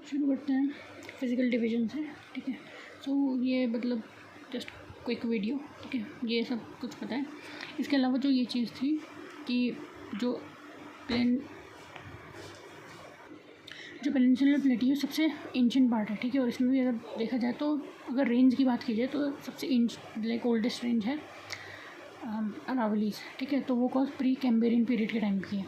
शुरू करते हैं फिज़िकल डिवीजन से, ठीक है। सो ये मतलब जस्ट क्विक वीडियो, ठीक है, ये सब कुछ पता है। इसके अलावा जो ये चीज़ थी कि जो पेनिनसुलर प्लेटियो सबसे एंशिएंट पार्ट है, ठीक है। और इसमें भी अगर देखा जाए तो अगर रेंज की बात की जाए तो सबसे ओल्डेस्ट रेंज है अरावलीज, ठीक है। तो वो कॉज प्री कैम्ब्रियन पीरियड के टाइम की है।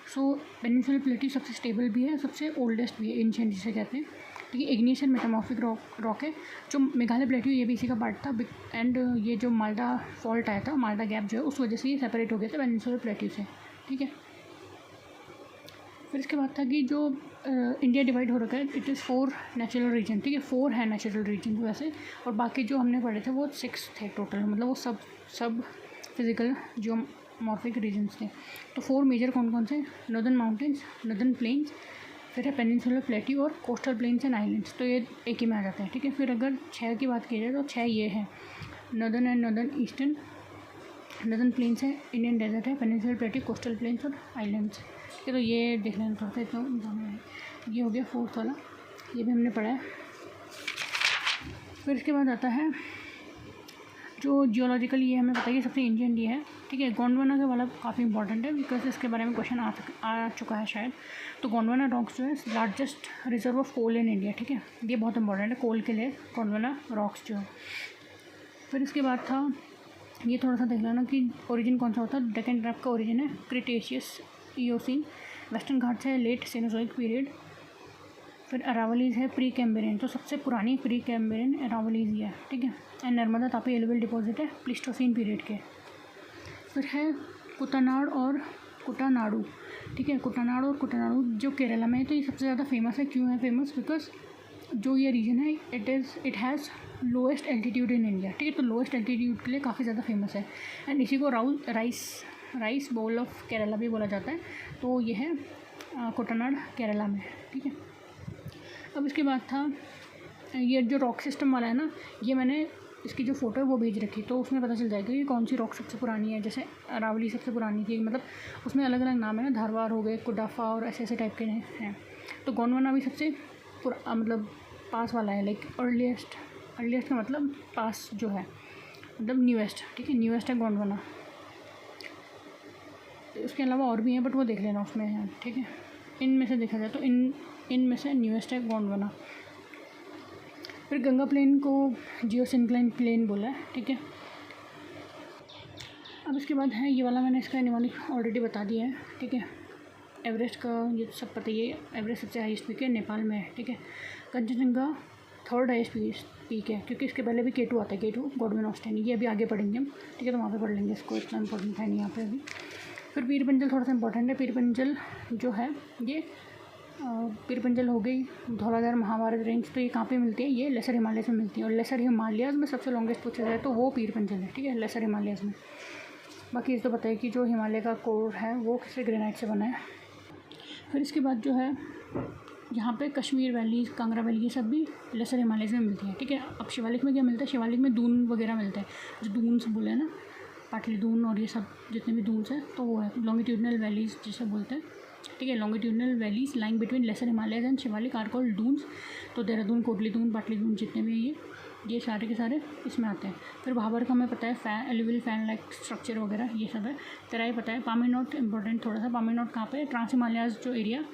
सो पेनिनसुलर प्लेटियो सबसे स्टेबल भी है, सबसे ओल्डेस्ट भी है, एंशिएंट जिसे कहते हैं, ठीक है। इग्नियस एंड मेटामॉर्फिक रॉक है। जो मेघालय प्लेटियो ये भी इसी का पार्ट था एंड ये जो माल्टा फॉल्ट आया था, माल्टा गैप जो है, उस वजह से ये सेपरेट हो गया था पेनिनसुलर प्लेटियो से, ठीक है। फिर इसके बाद था कि जो इंडिया डिवाइड हो रखा है, इट इज़ 4 नेचुरल रीजन, ठीक है। 4 है नेचुरल रीजन वैसे, और बाकी जो हमने पढ़े थे वो 6 थे टोटल, मतलब वो सब फिज़िकल जियोमॉर्फिक रीजन्स थे। तो 4 मेजर कौन कौन से? नॉर्दर्न माउंटेन्स, नॉर्दर्न प्लेन्स, फिर है पेनिनसुलर प्लेटियो और कोस्टल प्लेन्स एंड आइलैंड्स, तो ये एक ही में आ जाता है, ठीक है। फिर अगर 6 की बात की जाए तो 6 ये है, northern and northern eastern, northern plains है, इंडियन डेजर्ट है, पेनिनसुलर प्लेटियो, कोस्टल प्लेन्स और आइलैंड्स, ठीक है। तो ये देख लेना थोड़ा सा, तो ये हो गया 4th वाला, ये भी हमने पढ़ा है। फिर इसके बाद आता है जो जियोलॉजिकल, ये हमें बताइए सबसे एंशिएंट ये है, ठीक है। गोंडवाना का वाला काफ़ी इंपॉर्टेंट है बिकॉज इसके बारे में क्वेश्चन आ चुका है शायद। तो गोंडवाना रॉक्स जो है largest reserve of coal in India, ठीक है, ये बहुत इंपॉर्टेंट है कोल के लिए, गोंडवाना रॉक्स जो है। फिर इसके बाद था ये थोड़ा सा देख लेना कि ओरिजिन कौन सा होता है। डेक्कन ट्रैप का ओरिजिन है क्रिटेशियस इयोसीन, वेस्टर्न घाट्स है लेट सेनोजोइक पीरियड, फिर अरावलीज है प्री कैम्ब्रियन, तो सबसे पुरानी प्री कैम्ब्रियन अरावलीज ही है, ठीक है। And Narmada Tapi alluvial deposit है प्लीस्टोसीन पीरियड के। फिर है कुटनाड और कुटानाडू, ठीक है। कुटनाड और कुटानाडू जो केरला में है, तो ये सबसे ज़्यादा फेमस है। क्यों है फेमस? बिकॉज जो ये रीजन है it has lowest altitude in India, ठीक है। तो लोएस्ट एल्टीट्यूड के लिए काफ़ी ज़्यादा फेमस है। एंड इसी को राइस बोल ऑफ केरला भी बोला जाता है। तो ये है कुटनाड केरला में, ठीक है। अब इसके बाद था ये जो रॉक सिस्टम वाला है ना, ये मैंने इसकी जो फ़ोटो है वो भेज रखी, तो उसमें पता चल जाएगा कि कौन सी रॉक सबसे पुरानी है। जैसे अरावली सबसे पुरानी थी, मतलब उसमें अलग अलग नाम है ना, धारवाड़ हो गए, कुडाफा और ऐसे टाइप के हैं। तो गोंडवाना भी सबसे मतलब पास वाला है, लाइक अर्लीस्ट का मतलब पास जो है, मतलब न्यूएस्ट, ठीक है, न्यूएस्ट है गोंडवाना। उसके अलावा और भी हैं बट वो देख लेना उसमें है, ठीक है। इनमें से देखा जाए तो इनमें से न्यूएस्ट है गोंडवाना। फिर गंगा प्लेन को जियोसिंक्लाइन प्लेन बोला है, ठीक है। अब इसके बाद है ये वाला, मैंने इसका निमोनिक ऑलरेडी बता दिया है, ठीक है। एवरेस्ट का ये सब पता ही है, एवरेस्ट सबसे हाईएस्ट पीक है, नेपाल में है, ठीक है। कंचनजंगा 3rd हाईएस्ट पीक है, क्योंकि इसके पहले भी K2 आता है, K2 गॉडविन ऑस्टेन, ये अभी आगे पढ़ेंगे हम, ठीक है। तो वहाँ पे पढ़ लेंगे इसको, इतना इंपॉर्टेंट है नहीं यहाँ पे अभी। फिर पीर पंजल थोड़ा सा इंपॉर्टेंट है। पीर पंजल जो है ये पीर पंजल हो गई, धौलाधार महाभारत रेंज, तो ये कहाँ पे मिलती है? ये लेसर हिमालयस में मिलती है। और लेसर हिमालयाज़ में सबसे लॉन्गेस्ट पूछा जाए तो वो पीर पंजल है, ठीक है, लेसर हिमालयाज़ में। बाकी इस तो पता है कि जो हिमालय का कोर है वो किसी ग्रेनाइट से बना है। फिर इसके बाद जो है यहाँ पे कश्मीर वैली, कांगड़ा वैली, ये सब भी लेसर हिमालयस में मिलती है, ठीक है। अब शिवालिक में क्या मिलता है? शिवालिक में दून वगैरह मिलता है, जो दून्स बोले हैं ना, पाटली दून और ये सब जितने भी दून्स हैं, तो वो है लॉन्गिट्यूडनल वैलीज जिसे बोलते हैं, ठीक है। Longitudinal valleys lying between lesser Himalayas and Shivalik are called Duns. तो देहरादून, कोटली दून, पाटली दून जितने भी हैं ये सारे के सारे इसमें आते हैं। फिर भाबर का हमें पता है एलुवियल फैन लाइक स्ट्रक्चर वगैरह ये सब है। तेरा ही पता है पामीर नोट इंपॉर्टेंट थोड़ा सा। पामीर नोट कहाँ पे है? ट्रांस हिमालयाज जो एरिया,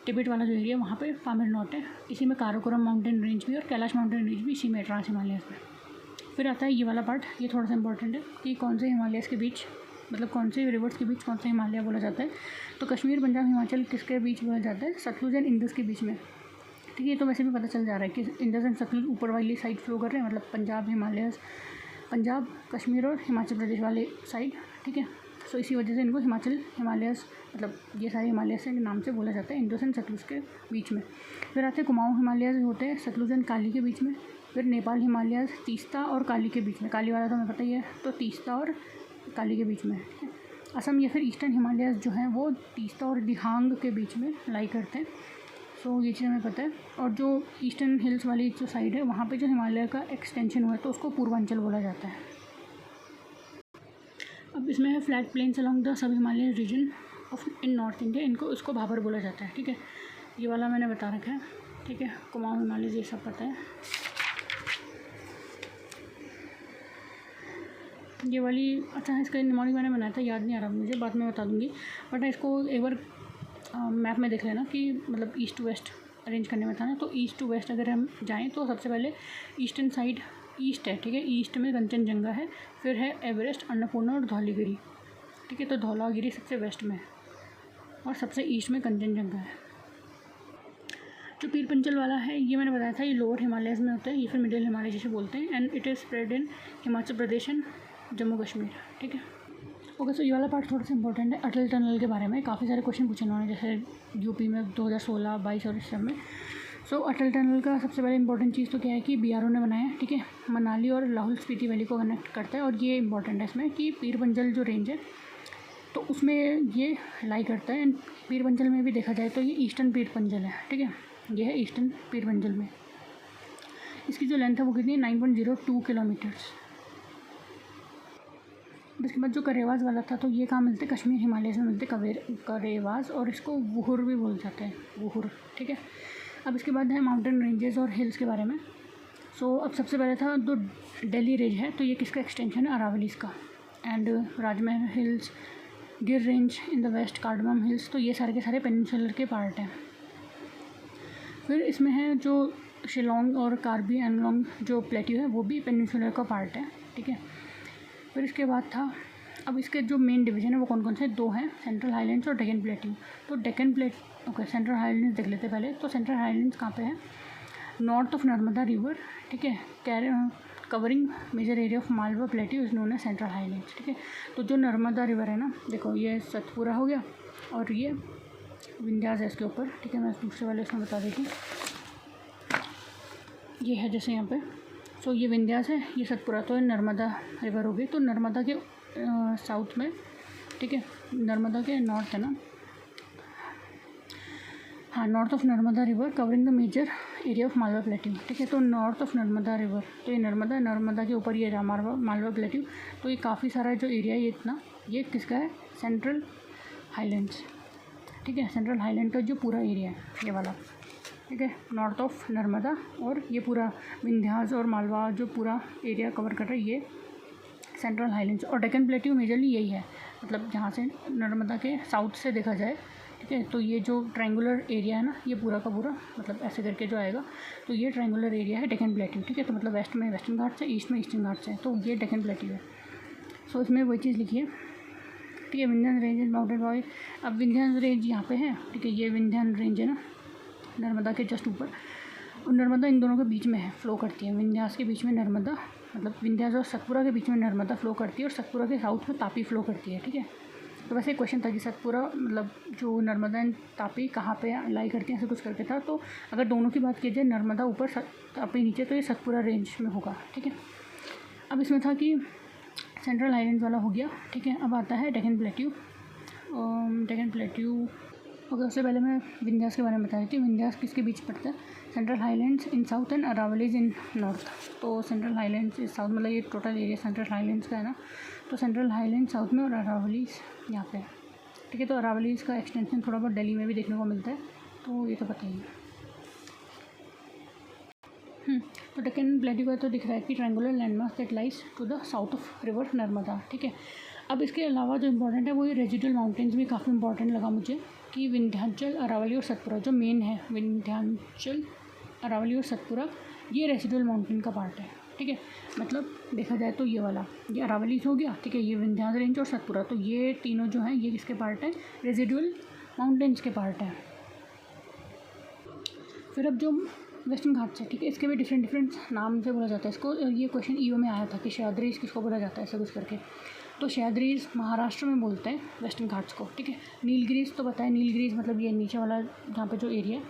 टिबेट वाला जो एरिया, वहाँ पे पामीर नोट है। इसी में काराकोरम माउंटेन रेंज भी और कैलाश माउंटेन रेंज भी इसी में ट्रांस हिमालयाज में। फिर आता है ये वाला पार्ट, ये थोड़ा सा इंपॉर्टेंट है कि कौन से हिमालयस के बीच, मतलब कौन से रिवर्स के बीच कौन सा हिमालय बोला जाता है। तो कश्मीर, पंजाब, हिमाचल किसके बीच बोला जाता है? सतलुज एंड इंडस के बीच में, ठीक है। तो वैसे भी पता चल जा रहा है कि इंडस एंड सतलुज ऊपर वाली साइड फ्लो कर रहे हैं, मतलब पंजाब, हिमालयस, पंजाब, कश्मीर और हिमाचल प्रदेश वाले साइड, ठीक है। सो इसी वजह से इनको हिमाचल हिमालयस, मतलब ये सारे हिमालयस के नाम से बोला जाता है, इंडस एंड सतलुज के बीच में। फिर आते हैं कुमाऊँ हिमालयस होते हैं सतलुज एंड काली के बीच में। फिर नेपाल हिमालयस तीस्ता और काली के बीच में, काली वाला तो हमें पता ही है, तो तीस्ता और काली के बीच में, ठीक है। असम या फिर ईस्टर्न हिमालयस जो हैं वो तीस्ता और दिहांग के बीच में लाई करते हैं। सो ये चीज़ हमें पता है। और जो ईस्टर्न हिल्स वाली जो साइड है वहाँ पे जो हिमालय का एक्सटेंशन हुआ है तो उसको पूर्वांचल बोला जाता है। अब इसमें है flat plains along the sub Himalayan region of in north India, इसको भाबर बोला जाता है, ठीक है। ये वाला मैंने बता रखा है, ठीक है, कुमाऊं हिमालय ये सब पता है। ये वाली अच्छा है, इसका निमोनिक मैंने बनाया था, याद नहीं आ रहा मुझे, बाद में बता दूँगी। बट इसको एक बार मैप में देख लेना कि मतलब ईस्ट टू वेस्ट अरेंज करने में था ना, तो ईस्ट टू वेस्ट अगर हम जाएँ तो सबसे पहले ईस्टर्न साइड ईस्ट है, ठीक है। ईस्ट में कंचनजंगा है, फिर है एवरेस्ट, अन्नपूर्णा और धौलागिरी, ठीक है। तो धौलागिरी सबसे वेस्ट में और सबसे ईस्ट में कंचनजंगा है। जो पीर पंचल वाला है ये मैंने बताया था, ये लोअर हिमालयज़ में होता है, ये फिर मिडिल हिमालय जिसे बोलते हैं। And it is spread in Himachal Pradesh and Jammu Kashmir, ठीक है। ओके, सो ये वाला पार्ट थोड़ा सा इंपॉर्टेंट है। अटल टनल के बारे में काफ़ी सारे क्वेश्चन पूछे उन्होंने, जैसे यूपी में 2016, 22 और इस सब में। सो अटल टनल का सबसे पहले इंपॉर्टेंट चीज़ तो क्या है कि BRO ने बनाया है, ठीक है। मनाली और लाहौल स्पीति वैली को कनेक्ट करता है, और ये इंपॉर्टेंट है इसमें कि पीर पंचल जो रेंज है तो उसमें ये लाई करता है। एंड पीर पंचल में भी देखा जाए तो ये ईस्टर्न पीर पंचल है, ठीक है। ये है ईस्टर्न पीर पंचल में। इसकी जो लेंथ है वो कितनी है, 9.02 किलोमीटर्स। इसके बाद जो करेवास वाला था, तो ये कहाँ मिलते हैं, कश्मीर हिमालय में मिलते करेवास, और इसको वुहुर भी बोल जाते हैं, वुहुर, ठीक है। अब इसके बाद है माउंटेन रेंजेस और हिल्स के बारे में। सो अब सबसे पहले था जो दिल्ली रेंज है, तो ये किसका एक्सटेंशन है, अरावलीज का। And Rajmahal hills, Gir range in the west, cardamom hills, तो ये सारे के सारे पेनिनसुलर के पार्ट हैं। फिर इसमें है जो शिलोंग और कार्बी एंगलोंग जो प्लेट्यू है वो भी पेनिनसुलर का पार्ट है, ठीक है। फिर इसके बाद था, अब इसके जो मेन डिवीज़न है वो कौन कौन से, दो हैं, सेंट्रल हाईलैंड्स और डेक्कन प्लेट्यू। तो ओके, सेंट्रल हाईलैंड्स देख लेते पहले। तो सेंट्रल हाईलैंड्स कहाँ पे है, नॉर्थ ऑफ नर्मदा रिवर, ठीक है, covering major area of Malwa plateau is known as central highlands, ठीक है। तो जो नर्मदा रिवर है ना, देखो ये सतपुरा हो गया और ये विंध्यास है इसके ऊपर, ठीक है। मैं दूसरे वाले इसमें बता देती हूँ, ये है जैसे यहाँ पे। सो ये विंध्यास है, ये सतपुरा, तो नर्मदा रिवर हो गई। तो नर्मदा के साउथ में, ठीक है, नर्मदा के नॉर्थ है ना, हाँ, north of Narmada river covering the major area of Malwa plateau, ठीक है। तो नॉर्थ ऑफ नर्मदा रिवर, तो ये नर्मदा के ऊपर ये मालवा प्लेट्यू। तो ये काफ़ी सारा जो एरिया है ये इतना, ये किसका है, सेंट्रल हाईलैंड्स, ठीक है। सेंट्रल हाईलैंड का जो पूरा एरिया है ये वाला, ठीक है, नॉर्थ ऑफ नर्मदा, और ये पूरा विंध्यास और मालवा जो पूरा एरिया कवर कर रहा है ये सेंट्रल हाईलैंड्स। और डेक्कन प्लेट्यू मेजरली यही है, मतलब जहाँ से नर्मदा के साउथ से देखा जाए, ठीक है। तो ये जो ट्रायंगुलर एरिया है ना, ये पूरा का पूरा मतलब ऐसे करके जो आएगा, तो ये ट्रायंगुलर एरिया है डेक्कन प्लेट्यू, ठीक है। तो मतलब वेस्ट में वेस्टर्न घाट्स है, ईस्ट में ईस्टर्न घाट्स है, तो ये डेक्कन प्लेट्यू है। सो इसमें वही चीज़ लिखी है, ठीक है। विंध्यान रेंज माउंटेन बॉय, अब विंध्यान रेंज यहाँ पे है, ठीक है। ये विंध्यान रेंज है ना, नर्मदा के जस्ट ऊपर, और नर्मदा इन दोनों के बीच में है, फ्लो करती है। विंध्यास के बीच में नर्मदा, मतलब विंध्यास और सतपुरा के बीच में नर्मदा फ्लो करती है, और सतपुरा के साउथ में तापी फ्लो करती है, ठीक है। तो वैसे एक क्वेश्चन था कि सतपुरा मतलब जो नर्मदा एंड तापी कहाँ पे लाई करती है, ऐसा कुछ करके था। तो अगर दोनों की बात की जाए, नर्मदा ऊपर तापी नीचे, तो ये सतपुरा रेंज में होगा, ठीक है। अब इसमें था कि सेंट्रल हाईलैंड्स वाला हो गया, ठीक है। अब आता है Deccan plateau. Deccan plateau, okay, उससे पहले मैं विंध्यास के बारे में बता रही थी। विंध्यास किसके बीच पड़ता है, central highlands in south and Aravallis in north. तो सेंट्रल हाईलैंड्स इस साउथ, मतलब ये टोटल एरिया सेंट्रल हाईलैंड्स का है ना, तो सेंट्रल हाईलैंड साउथ में और अरावलीज यहाँ पे, ठीक है। तो अरावलीज का एक्सटेंशन थोड़ा बहुत दिल्ली में भी देखने को मिलता है, तो ये तो पता ही है। तो डेक्कन प्लेट्यू का तो दिख रहा है कि triangular landmark that lies to the south of river Narmada, ठीक है। अब इसके अलावा जो इम्पोर्टेंट है वो ये रेजिडुअल माउंटेन्स भी काफ़ी इंपॉर्टेंट लगा मुझे, कि विंध्याचल, अरावली और सतपुरा जो मेन है, विंध्याचल, अरावली और सतपुरा, ये रेजिडुअल माउंटेन का पार्ट है, ठीक है। मतलब देखा जाए तो ये वाला, ये अरावलीज हो गया, ठीक है, ये विंध्याचल रेंज और सतपुरा, तो ये तीनों जो हैं ये किसके पार्ट हैं, रेजिडुअल माउंटेन्स के पार्ट हैं। फिर अब जो वेस्टर्न घाट्स है, ठीक है, इसके भी डिफरेंट नाम से बोला जाता है इसको। ये क्वेश्चन ईओ में आया था कि सह्याद्रीज किसको बोला जाता है, ऐसा कुछ करके। तो सह्याद्रीज महाराष्ट्र में बोलते हैं वेस्टर्न घाट्स को, ठीक है। नीलगिरीज तो पता है, नीलगिरीज मतलब ये नीचे वाला जहाँ पे जो एरिया,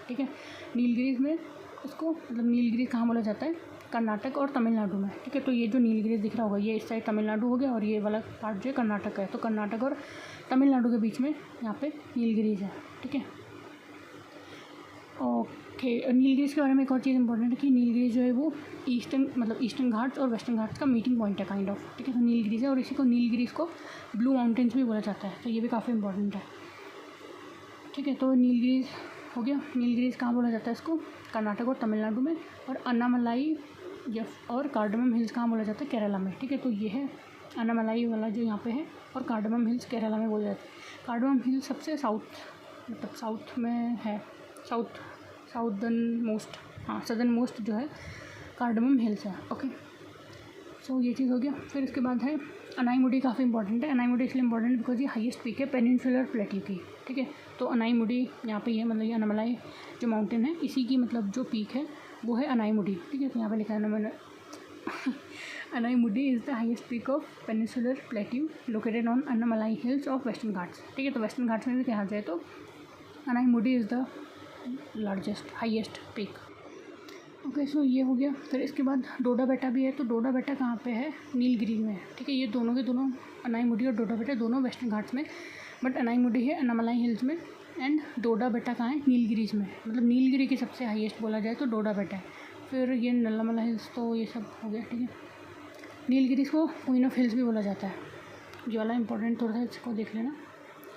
ठीक है। नीलगिरीज में इसको मतलब नीलगिरीज कहाँ बोला जाता है, कर्नाटक और तमिलनाडु में, ठीक है। तो ये जो नीलगिरीज दिख रहा होगा ये इस साइड तमिलनाडु हो गया, और ये वाला पार्ट जो है कर्नाटक का है। तो कर्नाटक और तमिलनाडु के बीच में यहाँ पे नीलगिरीज है, ठीक है। ओके, नीलगिरीज के बारे में एक और चीज़ इंपॉर्टेंट है कि नीलगिरीज जो है वो ईस्टर्न घाट्स और वेस्टर्न घाट्स का मीटिंग पॉइंट है काइंड ऑफ, ठीक है। तो नीलगिरीज है, और इसी को नीलगिरीज को ब्लू माउंटेन्स भी बोला जाता है, तो ये भी काफ़ी इंपॉर्टेंट है, ठीक है। तो नीलगिरीज हो गया। नीलगिरीज कहाँ बोला जाता है इसको? कर्नाटक और तमिलनाडु में। और अन्नामलाई या और कार्डमम हिल्स कहाँ बोला जाता है? केरला में, ठीक है। तो ये है अन्नामलाई वाला जो यहाँ पे है, और कार्डमम हिल्स केरला में बोला जाता है। कार्डमम हिल्स सबसे साउथ में है, सदर्न मोस्ट जो है कार्डमम हिल्स है। ओके, सो ये चीज़ हो गया। फिर इसके बाद है अनाईमुडी, काफ़ी इंपॉर्टेंट है। अनाईमुडी इसलिए इंपॉर्टेंट बिकॉज ये हाईएस्ट पीक है पेनिनसुलर प्लेट्यू की, ठीक है। तो अनाईमुडी यहाँ पे है, मतलब ये अन्नामलाई जो माउंटेन है इसी की मतलब जो पीक है वो है अनाईमुडी, ठीक है। तो यहाँ पे लिखा है मैंने Anaimudi is the highest peak of peninsular plateau located on Annamalai hills of western Ghats, ठीक है। तो वेस्टर्न घाट्स में भी कहा जाए तो Anaimudi is the largest highest peak. Okay, so ये हो गया। फिर इसके बाद डोडा बेटा भी है। तो डोडा बेटा कहाँ पे है? नीलगिरी में, ठीक है। ये दोनों के दोनों, अनाईमुडी और डोडा बेटा दोनों वेस्टर्न घाट्स में, बट अनाईमुडी है अन्नामलाई हिल्स में एंड डोडा बेटा कहाँ है? नीलगिरीज में। मतलब नीलगिरी की सबसे हाईएस्ट बोला जाए तो डोडा बेटा है। फिर ये नल्लामला हिल्स, तो ये सब हो गया, ठीक है। नीलगिरीज को क्वीन ऑफ हिल्स भी बोला जाता है, ये वाला इंपॉर्टेंट थोड़ा सा इसको देख लेना।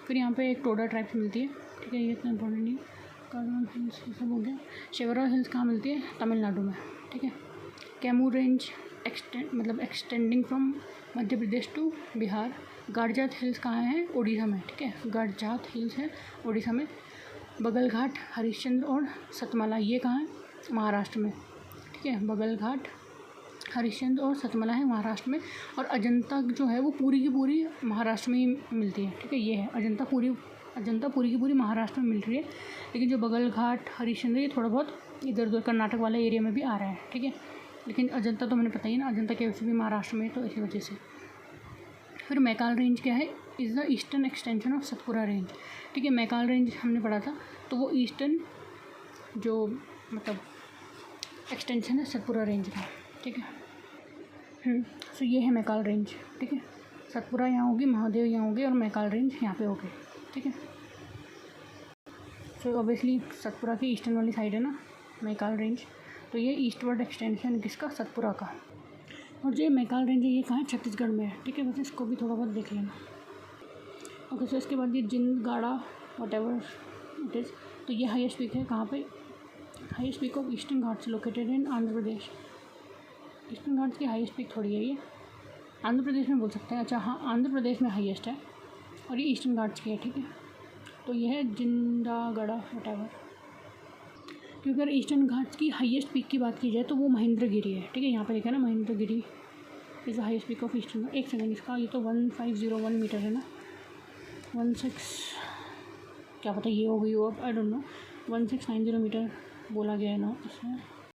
फिर यहाँ पे एक टोडा ट्राइब्स मिलती है, ठीक है। ये इतना इंपॉर्टेंट नहीं है। कार्डमम हिल्स ये सब हो गया। शिवरा हिल्स कहाँ मिलती है? तमिलनाडु में, ठीक है। Kaimur range extending from Madhya Pradesh to Bihar. Garhjat hills कहाँ है? ओडिशा में, ठीक है। गड़जात हिल्स है ओडिशा में। बगलघाट, हरिश्चंद्र और सतमाला ये कहाँ है? महाराष्ट्र में, ठीक है। बगलघाट, हरिश्चंद्र और सतमाला है महाराष्ट्र में। और अजंता जो है वो पूरी की पूरी महाराष्ट्र में ही मिलती है, ठीक है। ये है अजंता पूरी की पूरी महाराष्ट्र में मिल रही है, लेकिन जो बगलघाट, हरिश्चंद्र ये थोड़ा बहुत इधर उधर कर्नाटक वाले एरिया में भी आ रहा है, ठीक है। लेकिन अजंता तो मैंने पता ही ना, अजंता के वैसे भी महाराष्ट्र में, तो इसी वजह से। फिर मैकाल रेंज क्या है? Is the eastern extension of Satpura range, ठीक है। मैकाल रेंज हमने पढ़ा था, तो वो ईस्टर्न जो मतलब एक्सटेंशन है सतपुरा रेंज का, ठीक है। सो ये है मैकाल रेंज, ठीक है। सतपुरा यहाँ होगी, महादेव यहाँ होगी और मैकाल रेंज यहाँ पे होगी, ठीक है। सो ऑब्वियसली सतपुरा की ईस्टर्न वाली साइड है ना मैकाल रेंज, तो ये ईस्टवर्ड एक्सटेंशन किसका? सतपुरा का। और जो मैकाल रेंज है ये कहाँ है? छत्तीसगढ़ में है, ठीक है। बस इसको भी थोड़ा बहुत देख लेना। ओके, सो इसके बाद ये जिंदगाड़ा वॉटेवर इट इज़, तो ये हाईएस्ट पीक है कहाँ पे? Highest peak of eastern Ghats located in Andhra Pradesh. Eastern Ghats की हाईएस्ट पीक थोड़ी है ये, आंध्र प्रदेश में बोल सकते हैं। अच्छा हाँ, आंध्र प्रदेश में हाईएस्ट है और ये ईस्टर्न घाट्स की है, ठीक है। तो ये है जिंदागढ़ा वटेवर। क्योंकि अगर ईस्टर्न घाट्स की हाईएस्ट पीक की बात की जाए तो वो महेंद्रगिरी है, ठीक है। यहाँ पे लिखा है ना Mahendragiri is the highest peak of eastern. एक सेकेंड, इसका ये तो 1501 मीटर है ना, 16 क्या पता ये हो गई हो, अब आई डोंट नो, 1690 मीटर बोला गया है ना उसमें।